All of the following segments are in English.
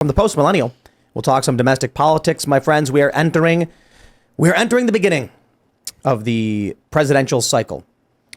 From the post-millennial, we'll talk some domestic politics, my friends. We are entering the beginning of the presidential cycle.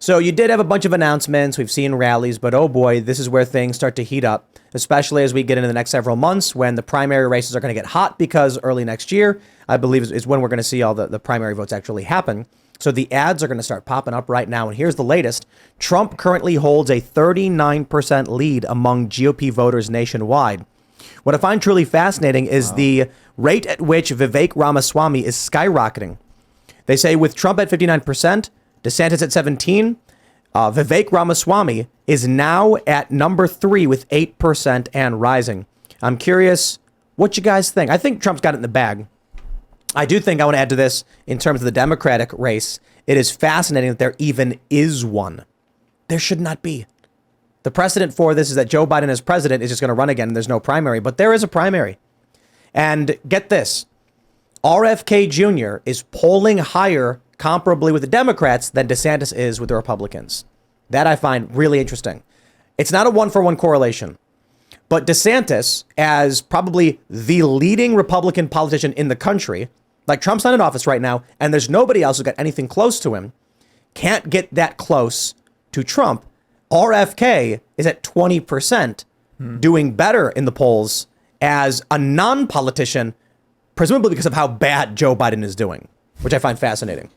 So you did have a bunch of announcements. We've seen rallies, but oh boy, this is where things start to heat up, especially as we get into the next several months when the primary races are going to get hot, because early next year, I believe, is when we're going to see all the primary votes actually happen. So the ads are going to start popping up right now. And here's the latest. Trump currently holds a 39% lead among GOP voters nationwide. What I find truly fascinating is the rate at which Vivek Ramaswamy is skyrocketing. They say with Trump at 59%, DeSantis at 17%, Vivek Ramaswamy is now at number 3 with 8% and rising. I'm curious what you guys think. I think Trump's got it in the bag. I do think I want to add to this in terms of the Democratic race. It is fascinating that there even is one. There should not be. The precedent for this is that Joe Biden as president is just going to run again and there's no primary, but there is a primary. And get this, RFK Jr. is polling higher comparably with the Democrats than DeSantis is with the Republicans. That I find really interesting. It's not a one-for-one correlation, but DeSantis, as probably the leading Republican politician in the country, like Trump's not in office right now, and there's nobody else who got anything close to him, can't get that close to Trump. RFK is at 20%, doing better in the polls as a non-politician, presumably because of how bad Joe Biden is doing, which I find fascinating.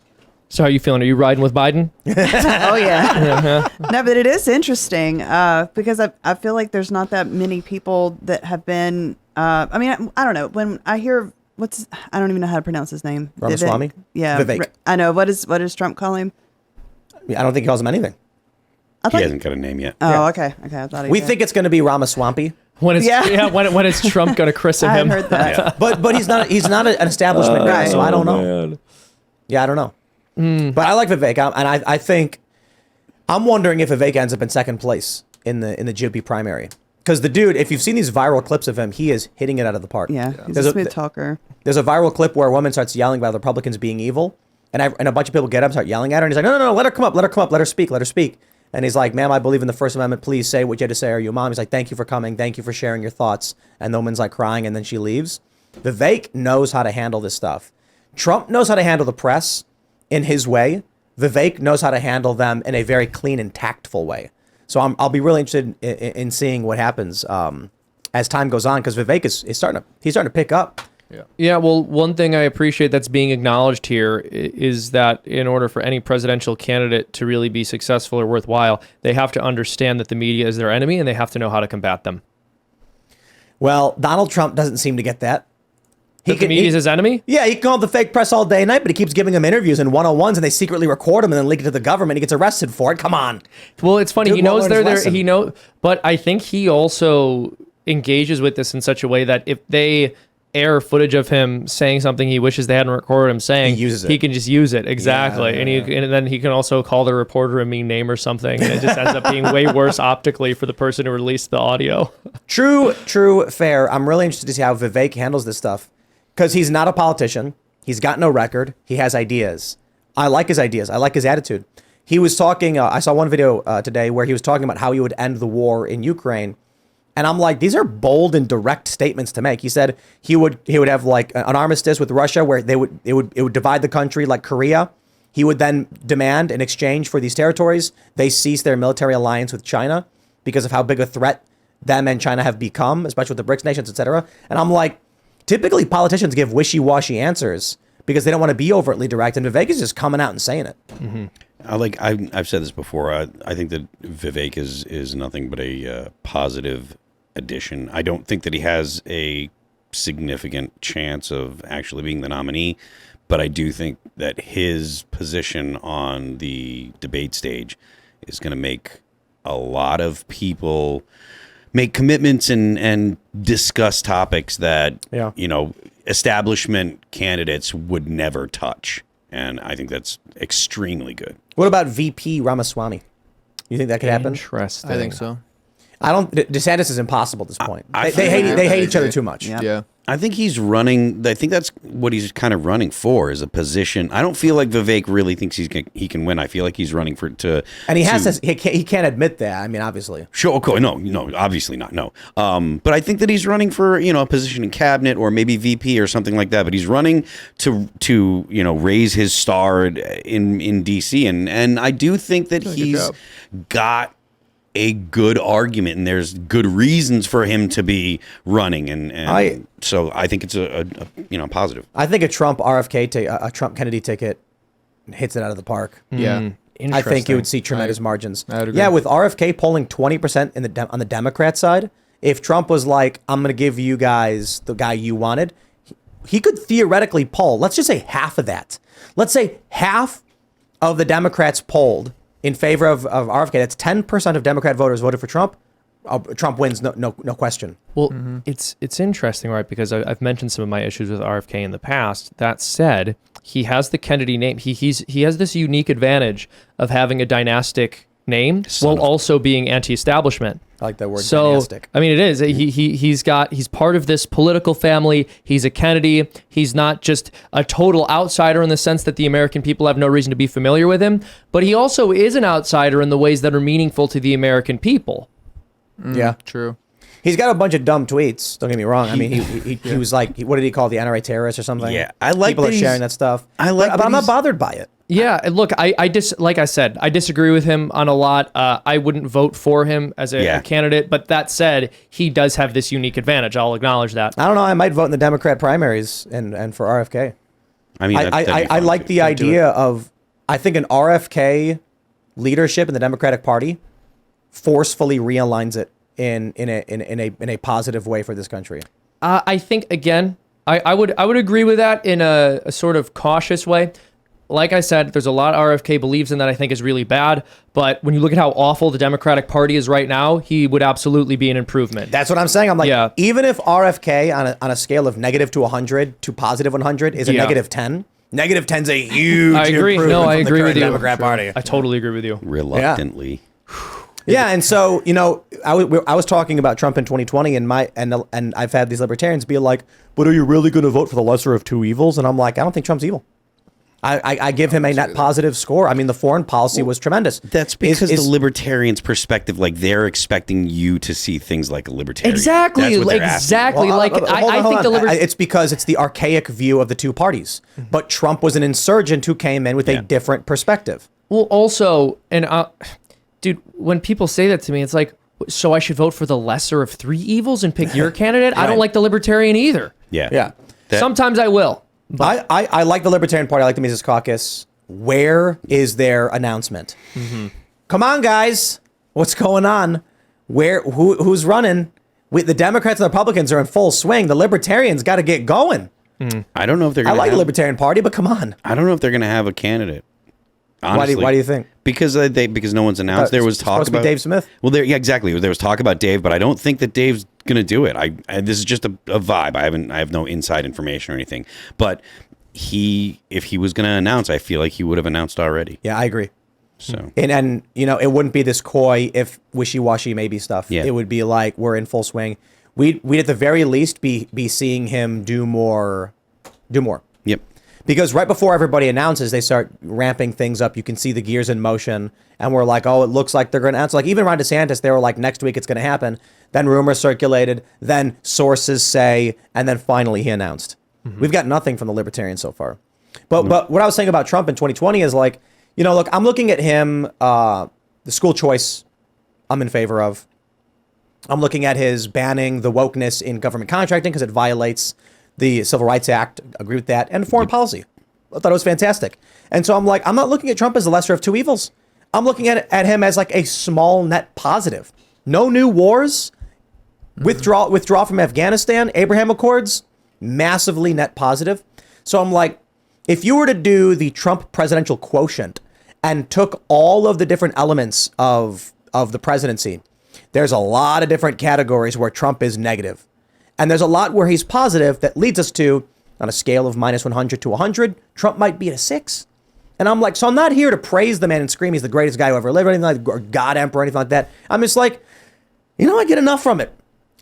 So how are you feeling? Are you riding with Biden? Oh, yeah. No, but it is interesting because I feel like there's not that many people that have been, I don't know. When I hear, I don't even know how to pronounce his name. Ramaswamy? Yeah. Vivek. I know. What does Trump call him? I don't think he calls him anything. He hasn't got a name yet. Oh, Yeah. Okay. I thought We think it's going to be Ramaswampy. When is Trump going to christen him? I heard that. Yeah. But he's not an establishment guy, so I don't know. Man. Yeah, I don't know. But I like Vivek, and I think I'm wondering if Vivek ends up in second place in the GOP primary, because the dude, if you've seen these viral clips of him, he is hitting it out of the park. Yeah, he's a smooth talker. There's a viral clip where a woman starts yelling about the Republicans being evil, and a bunch of people get up and start yelling at her, and he's like, no, let her come up, let her speak. And he's like, ma'am, I believe in the First Amendment. Please say what you had to say. Are you a mom? He's like, thank you for coming. Thank you for sharing your thoughts. And the woman's like crying, and then she leaves. Vivek knows how to handle this stuff. Trump knows how to handle the press in his way. Vivek knows how to handle them in a very clean and tactful way. So I'll be really interested in seeing what happens as time goes on, because Vivek is starting to pick up. Yeah, well, one thing I appreciate that's being acknowledged here is that in order for any presidential candidate to really be successful or worthwhile, they have to understand that the media is their enemy and they have to know how to combat them. Well, Donald Trump doesn't seem to get that. The media is his enemy? Yeah, he can call the fake press all day and night, but he keeps giving them interviews and 101s, and they secretly record him and then leak it to the government. He gets arrested for it. Come on. Well, it's funny. Dude, he knows they're there. lesson. He knows, but I think he also engages with this in such a way that if they air footage of him saying something he wishes they hadn't recorded him saying, He uses it. he can just use it. Exactly. Yeah. And then he can also call the reporter a mean name or something. And it just ends up being way worse optically for the person who released the audio. True, fair. I'm really interested to see how Vivek handles this stuff, because he's not a politician. He's got no record. He has ideas. I like his ideas. I like his attitude. He was talking, I saw one video today where he was talking about how he would end the war in Ukraine. And I'm like, these are bold and direct statements to make. He said he would have like an armistice with Russia where it would divide the country like Korea. He would then demand in exchange for these territories, they cease their military alliance with China because of how big a threat them and China have become, especially with the BRICS nations, etc. And I'm like, typically politicians give wishy-washy answers because they don't want to be overtly direct. And Vivek is just coming out and saying it. Mm-hmm. I've said this before. I think that Vivek is nothing but a positive addition. I don't think that he has a significant chance of actually being the nominee, but I do think that his position on the debate stage is going to make a lot of people make commitments and discuss topics that establishment candidates would never touch. And I think that's extremely good. What about VP Ramaswamy? You think that could happen? Interesting. I think so. DeSantis is impossible at this point. I They hate each other too much. Yeah. Yeah. I think he's running. I think that's what he's kind of running for, is a position. I don't feel like Vivek really thinks he can win. I feel like he's running and he has to. He can't admit that. I mean, obviously. Sure. Okay. No. Obviously not. No. But I think that he's running for a position in cabinet or maybe VP or something like that. But he's running to raise his star in DC, and I do think that he's got a good argument, and there's good reasons for him to be running, and so I think it's a positive. I think a Trump a Trump Kennedy ticket hits it out of the park. Yeah. I think you would see tremendous margins. I would agree. Yeah, with RFK polling 20% on the Democrat side, if Trump was like, I'm going to give you guys the guy you wanted, he could theoretically poll, let's just say half of that. Let's say half of the Democrats polled in favor of RFK. That's 10% of Democrat voters voted for Trump. Trump wins, no question. Well, it's interesting, right? Because I've mentioned some of my issues with RFK in the past. That said, he has the Kennedy name. He has this unique advantage of having a dynastic name while also being anti-establishment. I like that word, so, dynastic. I mean, it is. He's part of this political family. He's a Kennedy. He's not just a total outsider in the sense that the American people have no reason to be familiar with him, but he also is an outsider in the ways that are meaningful to the American people. Yeah. True. He's got a bunch of dumb tweets. Don't get me wrong. I mean, he was like, what did he call the NRA terrorist or something? Yeah, I like people that are sharing that stuff. but I'm not bothered by it. Yeah, look, like I said, I disagree with him on a lot. I wouldn't vote for him as a candidate, but that said, he does have this unique advantage. I'll acknowledge that. I don't know. I might vote in the Democrat primaries and for RFK. I mean, I like the idea of, I think an RFK leadership in the Democratic Party forcefully realigns it in a positive way for this country. I think again, I would agree with that in a sort of cautious way. Like I said, there's a lot RFK believes in that I think is really bad. But when you look at how awful the Democratic Party is right now, he would absolutely be an improvement. That's what I'm saying. I'm like, even if RFK on a scale of negative to 100 to positive 100 is a negative 10, negative 10's a huge improvement. No, I from the agree current with you. Democrat Party. I totally agree with you. Reluctantly. Yeah, and so I was talking about Trump in 2020, and I've had these libertarians be like, "But are you really going to vote for the lesser of two evils?" And I'm like, I don't think Trump's evil. I give him a net positive score. I mean, the foreign policy was tremendous. That's because the libertarians' perspective, like they're expecting you to see things like a libertarian. Exactly, That's what they're exactly. Well, like I think the it's because it's the archaic view of the two parties. But Trump was an insurgent who came in with a different perspective. Well, also, and dude, when people say that to me, it's like, so I should vote for the lesser of three evils and pick your candidate? I don't like the libertarian either. Yeah. Sometimes I will. But I like the Libertarian Party. I like the Mises Caucus. Where is their announcement? Come on, guys. What's going on? Who's running? The Democrats and the Republicans are in full swing. The Libertarians got to get going. I don't know if they're going to I like the Libertarian Party, but come on. I don't know if they're going to have a candidate. Honestly. Why do you think? Because no one's announced. There was talk about Dave Smith. Well, exactly. There was talk about Dave, but I don't think that Dave's going to do it. This is just a vibe. I have no inside information or anything. But if he was going to announce, I feel like he would have announced already. Yeah, I agree. So and it wouldn't be this coy if wishy-washy maybe stuff. Yeah. It would be like we're in full swing. We'd at the very least be seeing him do more. Yep. Because right before everybody announces, they start ramping things up. You can see the gears in motion. And we're like, oh, it looks like they're going to announce. Like even Ron DeSantis, they were like, next week it's going to happen. Then rumors circulated. Then sources say. And then finally he announced. We've got nothing from the Libertarians so far. But what I was saying about Trump in 2020 is like, look, I'm looking at him, the school choice I'm in favor of. I'm looking at his banning the wokeness in government contracting because it violates the Civil Rights Act. Agree with that. And foreign policy. I thought it was fantastic. And so I'm like, I'm not looking at Trump as the lesser of two evils. I'm looking at him as like a small net positive. No new wars. Withdraw from Afghanistan. Abraham Accords. Massively net positive. So I'm like, if you were to do the Trump presidential quotient and took all of the different elements of the presidency, there's a lot of different categories where Trump is negative. And there's a lot where he's positive that leads us to, on a scale of minus 100 to 100, Trump might be at a 6. And I'm like, so I'm not here to praise the man and scream he's the greatest guy who ever lived or anything like, or God emperor or anything like that. I'm just like, I get enough from it.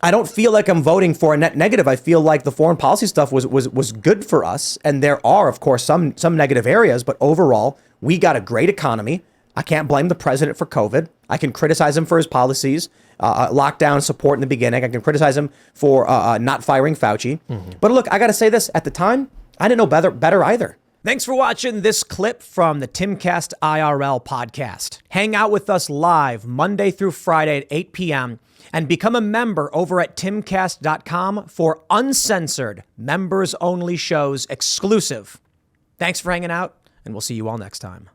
I don't feel like I'm voting for a net negative. I feel like the foreign policy stuff was good for us. And there are, of course, some negative areas. But overall, we got a great economy. I can't blame the president for COVID. I can criticize him for his policies, lockdown support in the beginning. I can criticize him for not firing Fauci. But look, I got to say this. At the time, I didn't know better either. Thanks for watching this clip from the Timcast IRL podcast. Hang out with us live Monday through Friday at 8 p.m. and become a member over at timcast.com for uncensored, members-only shows exclusive. Thanks for hanging out, and we'll see you all next time.